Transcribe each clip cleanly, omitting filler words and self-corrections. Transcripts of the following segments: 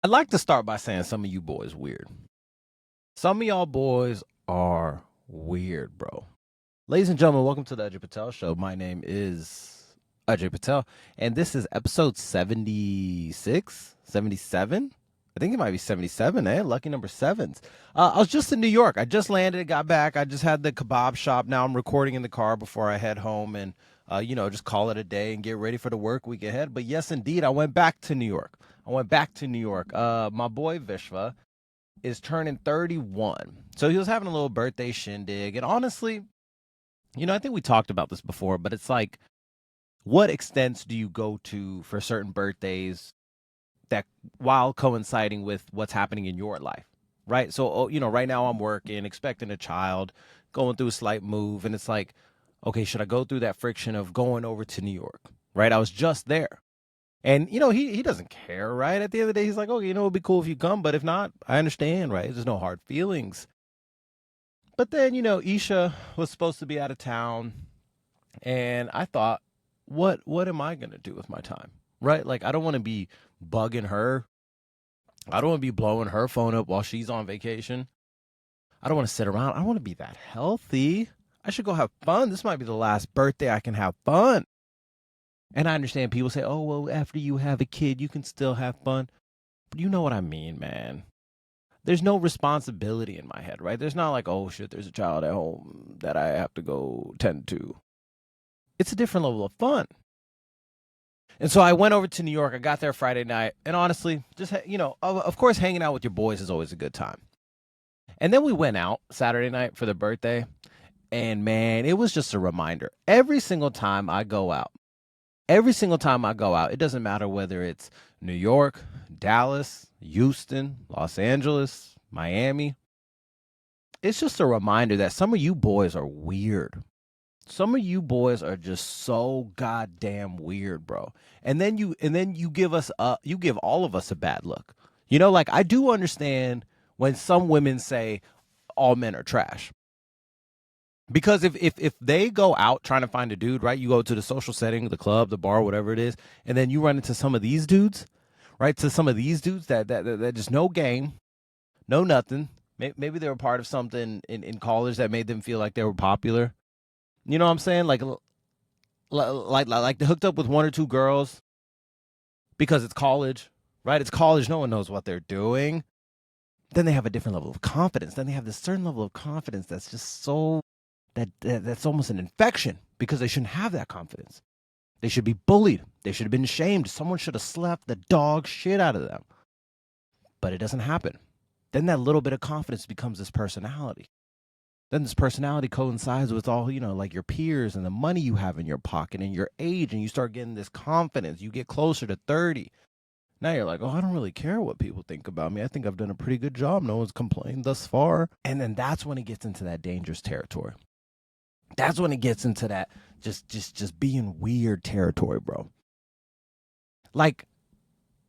I'd like to start by saying some of you boys weird. Some of y'all boys are weird, bro. Ladies and gentlemen, welcome to the Ajay Patel Show. My name is Ajay Patel, and this is episode 76, 77. I think it might be 77, eh? Lucky number sevens. I was just in New York. I just landed, got back. I just had the kebab shop. Now I'm recording in the car before I head home and, just call it a day and get ready for the work week ahead. But yes, indeed, I went back to New York. My boy Vishva is turning 31. So he was having a little birthday shindig. And honestly, I think we talked about this before, but it's like, what extents do you go to for certain birthdays that while coinciding with what's happening in your life, right? So, right now I'm working, expecting a child, going through a slight move. And it's like, okay, should I go through that friction of going over to New York, right? I was just there. And he doesn't care, right? At the end of the day, he's like, okay, it'd be cool if you come, but if not, I understand, right? There's no hard feelings. But then, Isha was supposed to be out of town, and I thought, what am I gonna do with my time? Right? Like I don't want to be bugging her. I don't want to be blowing her phone up while she's on vacation. I don't want to sit around. I don't want to be that healthy. I should go have fun. This might be the last birthday I can have fun. And I understand people say, oh, well, after you have a kid, you can still have fun. But you know what I mean, man. There's no responsibility in my head, right? There's not like, oh shit, there's a child at home that I have to go tend to. It's a different level of fun. And so I went over to New York. I got there Friday night. And honestly, just, of course, hanging out with your boys is always a good time. And then we went out Saturday night for the birthday. And man, it was just a reminder. Every single time I go out, it doesn't matter whether it's New York, Dallas, Houston, Los Angeles, Miami. It's just a reminder that some of you boys are weird. Some of you boys are just so goddamn weird, bro. And then you give all of us a bad look. Like I do understand when some women say all men are trash. Because if they go out trying to find a dude, right? You go to the social setting, the club, the bar, whatever it is, and then you run into some of these dudes, right? To some of these dudes that just no game, no nothing. Maybe they were part of something in college that made them feel like they were popular. You know what I'm saying? Like they hooked up with one or two girls because it's college, right? It's college. No one knows what they're doing. Then they have a different level of confidence. Then they have this certain level of confidence that's just so that's almost an infection because they shouldn't have that confidence. They should be bullied. They should have been shamed. Someone should have slapped the dog shit out of them. But it doesn't happen. Then that little bit of confidence becomes this personality. Then this personality coincides with all, like your peers and the money you have in your pocket and your age, and you start getting this confidence. You get closer to 30. Now you're like, oh, I don't really care what people think about me. I think I've done a pretty good job. No one's complained thus far. And then that's when it gets into that dangerous territory. That's when it gets into that just being weird territory, bro. Like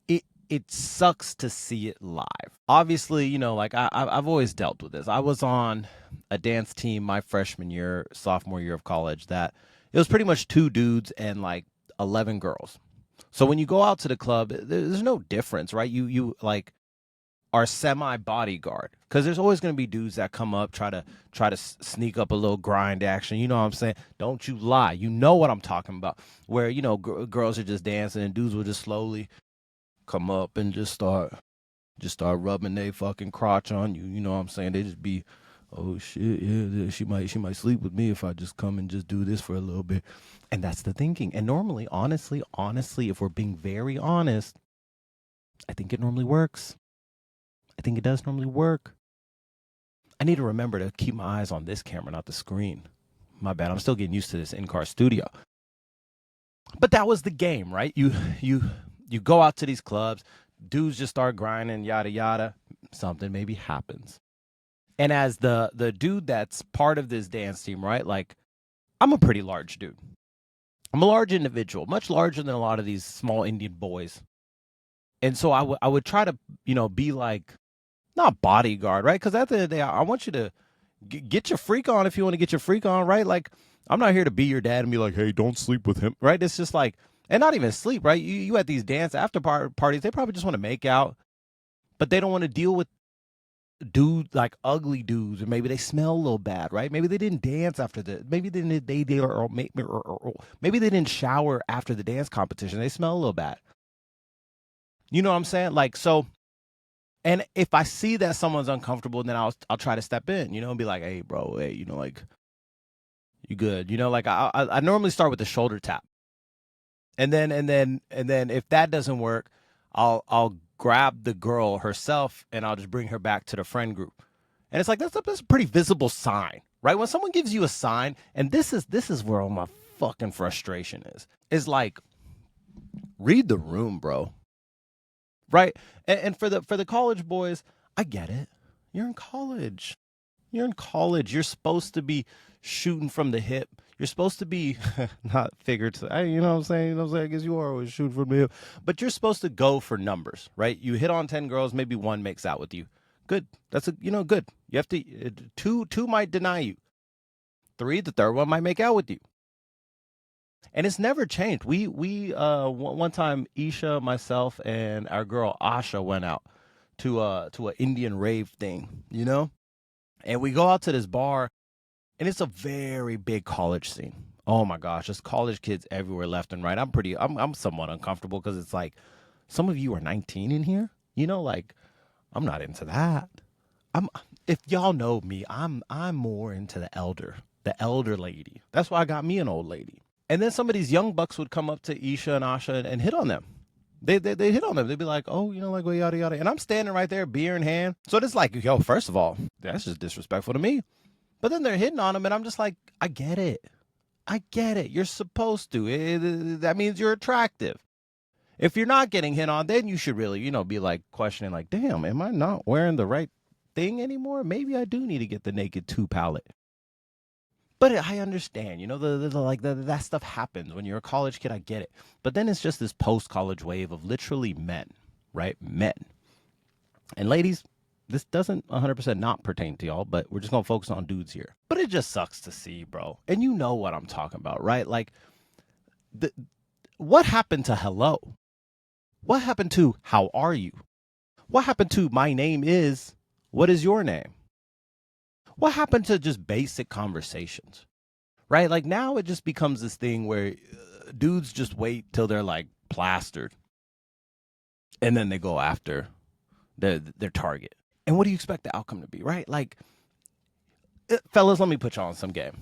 it sucks to see it live. Obviously, like I've always dealt with this. I was on a dance team my freshman year, sophomore year of college. That it was pretty much two dudes and like 11 girls. So when you go out to the club, there's no difference, right? You like are semi bodyguard because there's always going to be dudes that come up try to sneak up a little grind action. You know what I'm saying? Don't you lie. You know what I'm talking about. Where girls are just dancing and dudes will just slowly come up and just start rubbing their fucking crotch on you. You know what I'm saying? They just be, oh shit, yeah, she might sleep with me if I just come and just do this for a little bit. And that's the thinking. And normally, honestly, if we're being very honest, I think it normally works. I think it does normally work. I need to remember to keep my eyes on this camera, not the screen. My bad. I'm still getting used to this in-car studio. But that was the game, right? You go out to these clubs, dudes just start grinding, yada yada. Something maybe happens. And as the dude that's part of this dance team, right? Like I'm a pretty large dude. I'm a large individual, much larger than a lot of these small Indian boys. And so I would try to, be like not bodyguard, right? Because at the end of the day, I want you to get your freak on if you want to get your freak on, right? Like, I'm not here to be your dad and be like, hey, don't sleep with him, right? It's just like, and not even sleep, right? You at these dance after parties, they probably just want to make out. but they don't want to deal with dudes, like ugly dudes, or maybe they smell a little bad, right? Maybe they didn't dance after maybe they didn't maybe they didn't shower after the dance competition. They smell a little bad. You know what I'm saying? Like, so, and if I see that someone's uncomfortable, then I'll try to step in, and be like, hey, bro, hey, like, you good? Like I normally start with the shoulder tap, and then if that doesn't work, I'll grab the girl herself and I'll just bring her back to the friend group. And it's like that's a pretty visible sign, right? When someone gives you a sign, and this is where all my fucking frustration is like, read the room, bro. Right? And for the college boys, I get it. You're in college. You're in college. You're supposed to be shooting from the hip. You're supposed to be not figurative. You know what I'm saying? You know what I'm saying? I guess you are always shooting from the hip. But you're supposed to go for numbers, right? You hit on 10 girls, maybe one makes out with you. Good. That's good. You have to two might deny you. 3, the third one might make out with you. And it's never changed. We one time, Isha, myself, and our girl Asha went out to an Indian rave thing, and we go out to this bar, and it's a very big college scene. Oh my gosh, there's college kids everywhere, left and right. I'm somewhat uncomfortable because it's like, some of you are 19 in here. Like, I'm not into that. If y'all know me, I'm more into the elder lady. That's why I got me an old lady. And then some of these young bucks would come up to Isha and Asha and hit on them. They hit on them. They'd be like, oh, like, well, yada, yada. And I'm standing right there, beer in hand. So it's like, yo, first of all, that's just disrespectful to me. But then they're hitting on them, and I'm just like, I get it. You're supposed to. That means you're attractive. If you're not getting hit on, then you should really, be like questioning, like, damn, am I not wearing the right thing anymore? Maybe I do need to get the Naked 2 palette. But I understand, that stuff happens when you're a college kid. I get it. But then it's just this post-college wave of literally men, right? Men. And ladies, this doesn't 100% not pertain to y'all, but we're just going to focus on dudes here. But it just sucks to see, bro. And you know what I'm talking about, right? Like, what happened to hello? What happened to how are you? What happened to my name is, what is your name? What happened to just basic conversations, right? Like, now it just becomes this thing where dudes just wait till they're like plastered, and then they go after their target. And what do you expect the outcome to be, right? Like, fellas, let me put you on some game.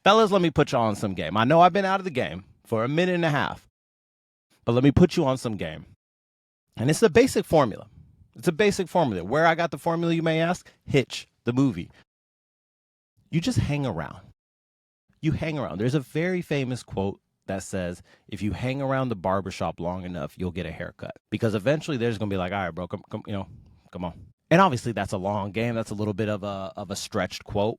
I know I've been out of the game for a minute and a half, but let me put you on some game. And it's a basic formula. Where I got the formula, you may ask? Hitch, the movie. You just hang around. There's a very famous quote that says, if you hang around the barbershop long enough, you'll get a haircut. Because eventually they're just going to be like, all right, bro, come on. And obviously that's a long game. That's a little bit of a stretched quote.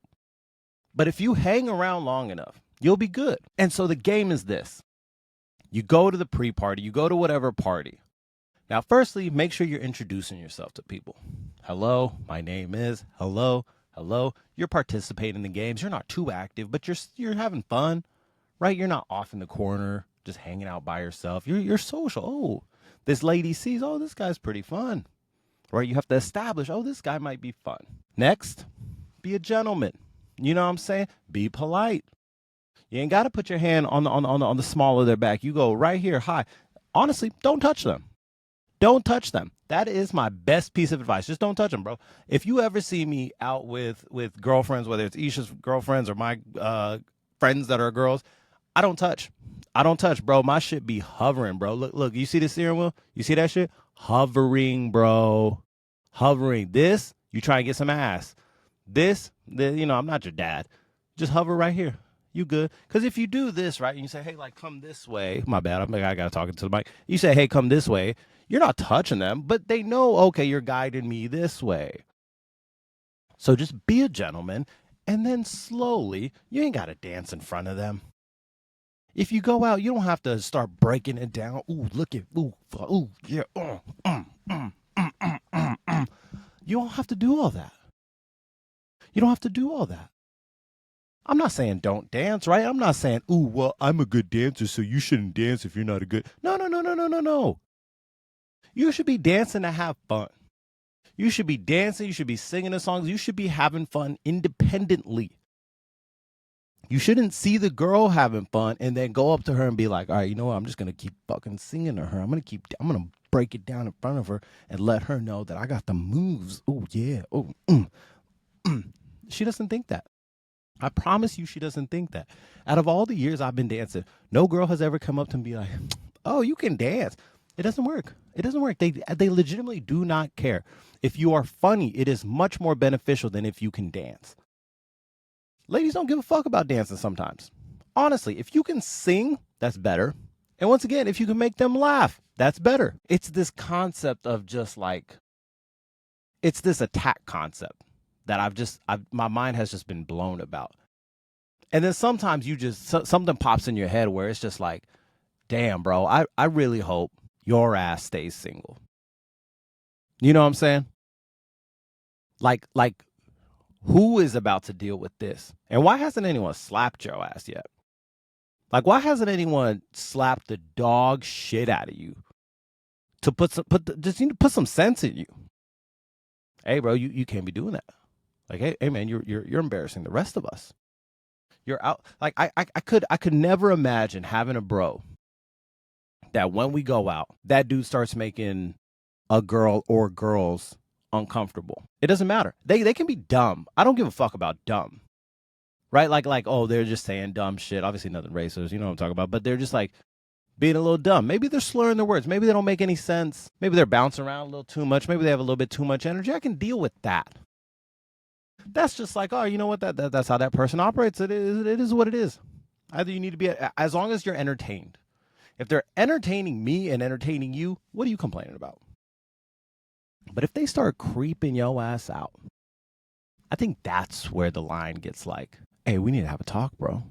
But if you hang around long enough, you'll be good. And so the game is this. You go to the pre-party. You go to whatever party. Now, firstly, make sure you're introducing yourself to people. Hello, my name is. Hello. You're participating in the games. You're not too active, but you're having fun, right? You're not off in the corner just hanging out by yourself. You're social. Oh, this lady sees, oh, this guy's pretty fun, right? You have to establish, oh, this guy might be fun. Next, be a gentleman. You know what I'm saying? Be polite. You ain't got to put your hand on the small of their back. You go right here, hi. Honestly, don't touch them. That is my best piece of advice. Just don't touch them, bro. If you ever see me out with girlfriends, whether it's Isha's girlfriends or my friends that are girls, I don't touch, bro. My shit be hovering, bro. Look, you see the steering wheel? You see that shit? Hovering, bro. Hovering. This, you try and get some ass. This, I'm not your dad. Just hover right here. You good? Because if you do this, right, and you say, hey, like, come this way. My bad. I got to talk into the mic. You say, hey, come this way. You're not touching them, but they know, okay, you're guiding me this way. So just be a gentleman, and then slowly, you ain't got to dance in front of them. If you go out, you don't have to start breaking it down. Ooh, look at, ooh, yeah, You don't have to do all that. I'm not saying don't dance, right? I'm not saying, ooh, well, I'm a good dancer, so you shouldn't dance if you're not a good. No. You should be dancing to have fun. You should be dancing. You should be singing the songs. You should be having fun independently. You shouldn't see the girl having fun and then go up to her and be like, all right, you know what? I'm just going to keep fucking singing to her. I'm going to break it down in front of her and let her know that I got the moves. Oh, yeah. Oh, She doesn't think that. I promise you she doesn't think that. Out of all the years I've been dancing, no girl has ever come up to me and be like, oh, you can dance. It doesn't work. It doesn't work. They legitimately do not care. If you are funny, it is much more beneficial than if you can dance. Ladies don't give a fuck about dancing sometimes. Honestly, if you can sing, that's better. And once again, if you can make them laugh, that's better. It's this concept of just like, it's this attack concept that my mind has just been blown about. And then sometimes something pops in your head where it's just like, damn, bro, I really hope your ass stays single. You know what I'm saying? Like, who is about to deal with this? And why hasn't anyone slapped your ass yet? Like, why hasn't anyone slapped the dog shit out of you to put some sense in you? Hey, bro, you can't be doing that. Like, hey man, you're embarrassing the rest of us. You're out. Like, I could never imagine having a bro that when we go out, that dude starts making a girl or girls uncomfortable. It doesn't matter. They can be dumb. I don't give a fuck about dumb. Right? Like, oh, they're just saying dumb shit. Obviously nothing racist, you know what I'm talking about. But they're just like being a little dumb. Maybe they're slurring their words. Maybe they don't make any sense. Maybe they're bouncing around a little too much. Maybe they have a little bit too much energy. I can deal with that. That's just like, oh, you know what? That's how that person operates. It is what it is. Either you need to be, as long as you're entertained. If they're entertaining me and entertaining you, what are you complaining about? But if they start creeping your ass out, I think that's where the line gets like, hey, we need to have a talk, bro.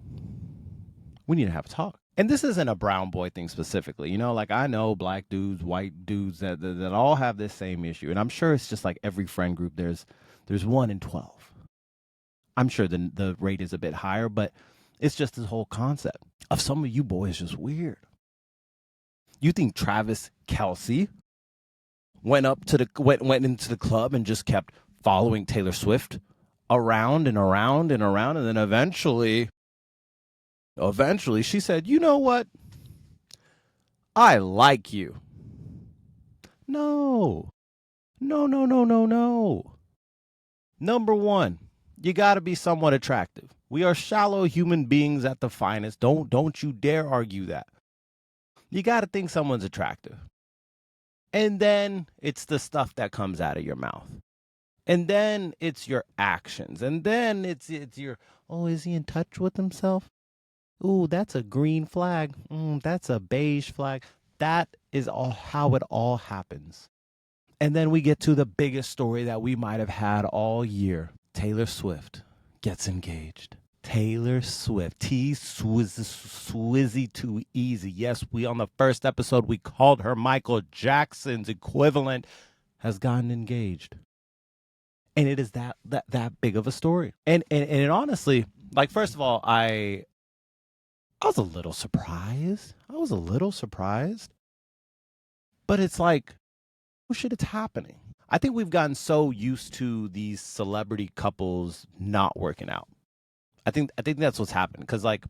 We need to have a talk. And this isn't a brown boy thing specifically. You know, like I know black dudes, white dudes that all have this same issue. And I'm sure it's just like every friend group, there's 1 in 12. I'm sure the rate is a bit higher, but it's just this whole concept of some of you boys just weird. You think Travis Kelce went into the club and just kept following Taylor Swift around and around and around, and then eventually she said, you know what? I like you. No. Number one, you got to be somewhat attractive. We are shallow human beings at the finest. Don't you dare argue that. You got to think someone's attractive. And then it's the stuff that comes out of your mouth. And then it's your actions. And then it's your, oh, is he in touch with himself? Ooh, that's a green flag. That's a beige flag. That is all how it all happens. And then we get to the biggest story that we might have had all year. Taylor Swift gets engaged. Taylor Swift, Swizzy too easy. Yes, we on the first episode, we called her Michael Jackson's equivalent, has gotten engaged. And it is that big of a story. And honestly, like, first of all, I was a little surprised. But it's like, oh shit, it's happening. I think we've gotten so used to these celebrity couples not working out. I think that's what's happened. Because, like,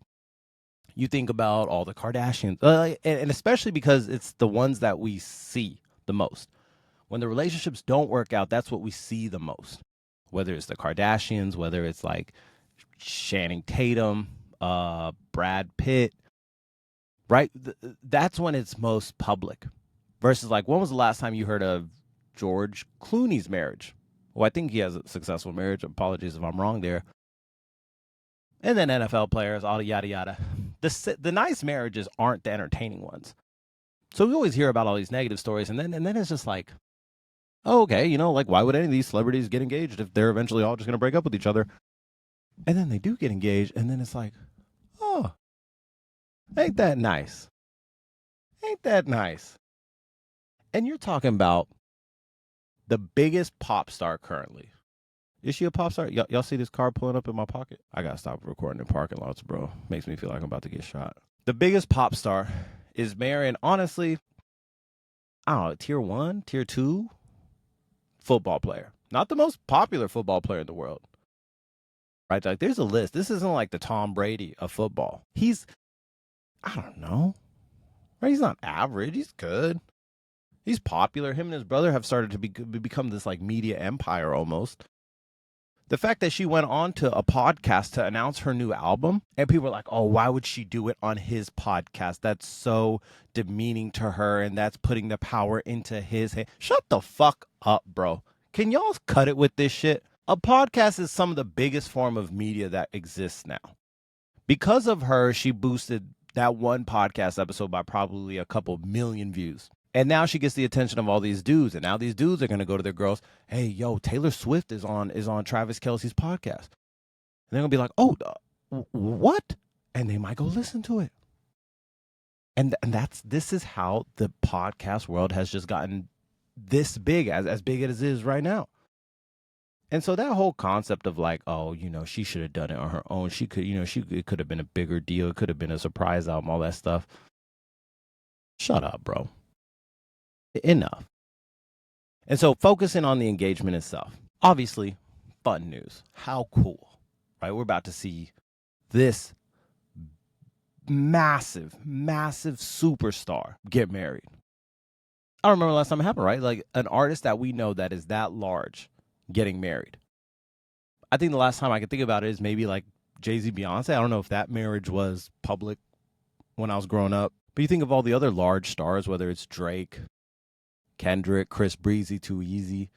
you think about all the Kardashians, and especially because it's the ones that we see the most. When the relationships don't work out, that's what we see the most. Whether it's the Kardashians, whether it's like Channing Tatum, Brad Pitt, right? That's when it's most public. Versus, like, when was the last time you heard of George Clooney's marriage? Well, I think he has a successful marriage. Apologies if I'm wrong there. And then NFL players, all yada yada. The nice marriages aren't the entertaining ones. So we always hear about all these negative stories, and then it's just like, oh, okay, you know, like, why would any of these celebrities get engaged if they're eventually all just going to break up with each other? And then they do get engaged, and then it's like, oh, ain't that nice? Ain't that nice? And you're talking about the biggest pop star currently. Is she a pop star? Y'all see this car pulling up in my pocket? I gotta stop recording in parking lots, bro. Makes me feel like I'm about to get shot. The biggest pop star is marrying, honestly, I don't know, tier 1, tier 2 football player, not the most popular football player in the world. Right? Like there's a list. This isn't like the Tom Brady of football. He's, I don't know. Right? He's not average. He's good. He's popular. Him and his brother have started to become this like media empire almost. The fact that she went on to a podcast to announce her new album, and people were like, oh, why would she do it on his podcast? That's so demeaning to her, and that's putting the power into his hand. Shut the fuck up, bro. Can y'all cut it with this shit? A podcast is some of the biggest form of media that exists now. Because of her, she boosted that one podcast episode by probably a couple million views. And now she gets the attention of all these dudes. And now these dudes are going to go to their girls. Hey, yo, Taylor Swift is on Travis Kelce's podcast. And they're going to be like, oh, what? And they might go listen to it. And this is how the podcast world has just gotten this big, as big as it is right now. And so that whole concept of like, oh, you know, she should have done it on her own. She could, you know, it could have been a bigger deal. It could have been a surprise album, all that stuff. Shut up, bro. Enough. And so focusing on the engagement itself, obviously fun news. How cool, right? We're about to see this massive superstar get married. I don't remember the last time it happened, right? Like an artist that we know that is that large getting married. I think the last time I can think about it is maybe like Jay-Z, Beyonce. I don't know if that marriage was public when I was growing up. But you think of all the other large stars, whether it's Drake, Kendrick, Chris Breezy, Too Easy.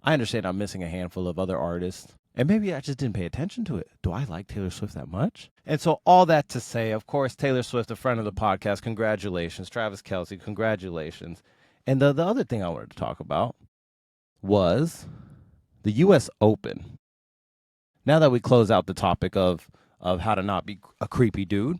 I understand I'm missing a handful of other artists. And maybe I just didn't pay attention to it. Do I like Taylor Swift that much? And so all that to say, of course, Taylor Swift, a friend of the podcast, congratulations. Travis Kelce, congratulations. And the other thing I wanted to talk about was the U.S. Open. Now that we close out the topic of how to not be a creepy dude,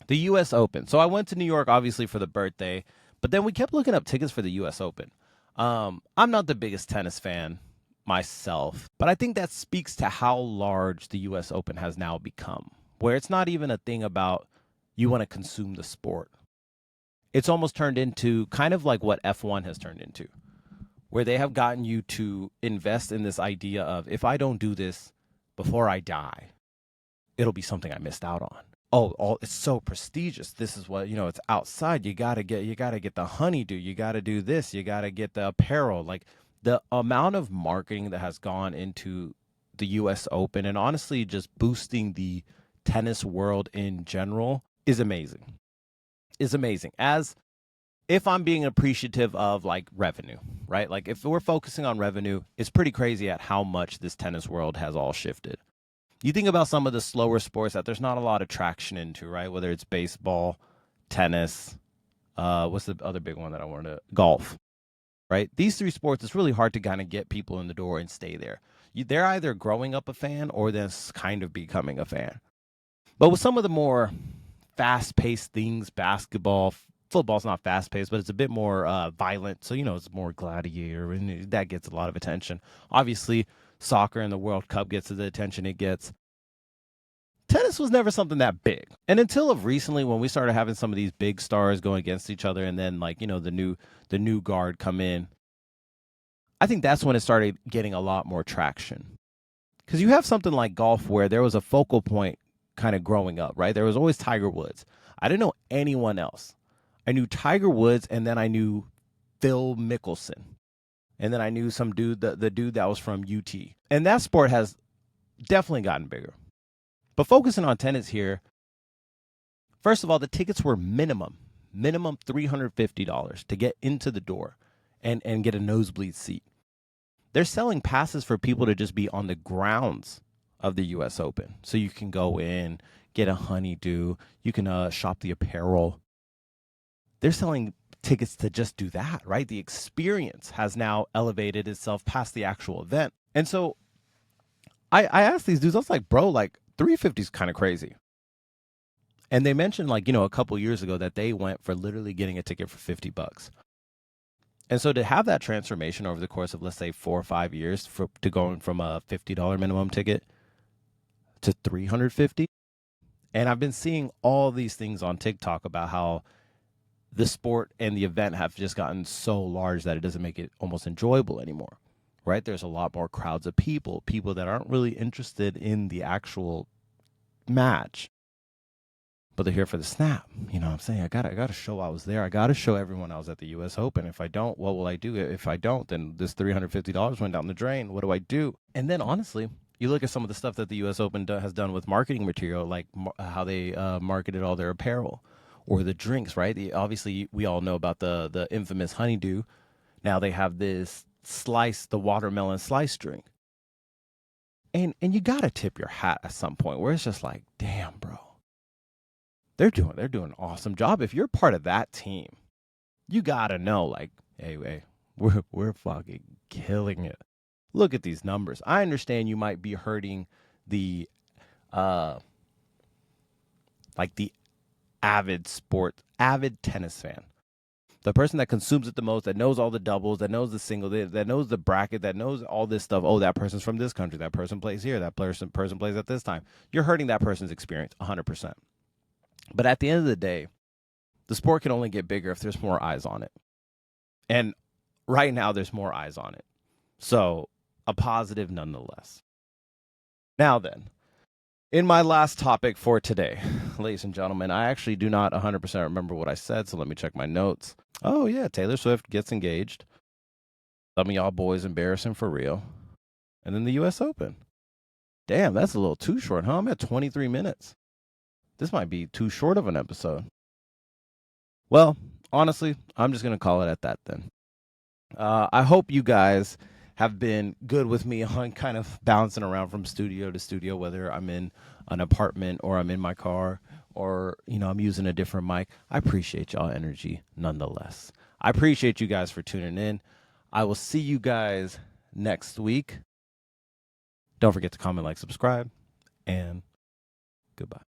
the U.S. Open. So I went to New York, obviously, for the birthday. But then we kept looking up tickets for the U.S. Open. I'm not the biggest tennis fan myself, but I think that speaks to how large the U.S. Open has now become, where it's not even a thing about you want to consume the sport. It's almost turned into kind of like what F1 has turned into, where they have gotten you to invest in this idea of if I don't do this before I die, it'll be something I missed out on. Oh, it's so prestigious. This is what, you know, it's outside. You gotta get the honeydew. You gotta do this. You gotta get the apparel. Like the amount of marketing that has gone into the US Open and honestly just boosting the tennis world in general is amazing. Is amazing. As if I'm being appreciative of like revenue, right? Like if we're focusing on revenue, it's pretty crazy at how much this tennis world has all shifted. You think about some of the slower sports that there's not a lot of traction into, right? Whether it's baseball, tennis, what's the other big one that I wanted to, golf, right? These three sports, it's really hard to kind of get people in the door and stay there. They're either growing up a fan or they're kind of becoming a fan. But with some of the more fast-paced things, basketball, football's not fast-paced, but it's a bit more violent. So, you know, it's more gladiator, and that gets a lot of attention. Obviously, soccer and the World Cup gets the attention it gets. Tennis was never something that big. And until of recently, when we started having some of these big stars going against each other and then like, you know, the new guard come in, I think that's when it started getting a lot more traction. Because you have something like golf where there was a focal point kind of growing up, right? There was always Tiger Woods. I didn't know anyone else. I knew Tiger Woods and then I knew Phil Mickelson. And then I knew some dude, the dude that was from UT. And that sport has definitely gotten bigger. But focusing on tennis here, first of all, the tickets were minimum $350 to get into the door and get a nosebleed seat. They're selling passes for people to just be on the grounds of the U.S. Open. So you can go in, get a honeydew, you can shop the apparel. They're selling tickets to just do that, right? The experience has now elevated itself past the actual event. And so I asked these dudes, I was like, bro, like $350 is kind of crazy. And they mentioned like, you know, a couple years ago that they went for literally getting a ticket for $50. And so to have that transformation over the course of, let's say, 4 or 5 years to going from a $50 minimum ticket to $350. And I've been seeing all these things on TikTok about how the sport and the event have just gotten so large that it doesn't make it almost enjoyable anymore. right? There's a lot more crowds of people that aren't really interested in the actual match, but they're here for the snap. You know what I'm saying? I gotta show I was there. I gotta show everyone I was at the US Open. If I don't, what will I do? If I don't, then this $350 went down the drain. What do I do? And then honestly, you look at some of the stuff that the US Open has done with marketing material, like how they marketed all their apparel or the drinks, right? Obviously, we all know about the infamous honeydew. Now they have this the watermelon slice drink. And you gotta tip your hat at some point where it's just like, damn, bro. They're doing an awesome job. If you're part of that team, you gotta know, like, hey, we're fucking killing it. Look at these numbers. I understand you might be hurting the the avid tennis fan. The person that consumes it the most, that knows all the doubles, that knows the single, that knows the bracket, that knows all this stuff. Oh, that person's from this country. That person plays here. That person plays at this time. You're hurting that person's experience 100%. But at the end of the day, the sport can only get bigger if there's more eyes on it. And right now, there's more eyes on it. So a positive nonetheless. Now then, in my last topic for today, ladies and gentlemen, I actually do not 100% remember what I said, so let me check my notes. Oh, yeah, Taylor Swift gets engaged. Some of y'all boys embarrassing for real. And then the U.S. Open. Damn, that's a little too short, huh? I'm at 23 minutes. This might be too short of an episode. Well, honestly, I'm just going to call it at that then. I hope you guys have been good with me on kind of bouncing around from studio to studio, whether I'm in an apartment or I'm in my car or, I'm using a different mic. I appreciate y'all energy nonetheless. I appreciate you guys for tuning in. I will see you guys next week. Don't forget to comment, like, subscribe, and goodbye.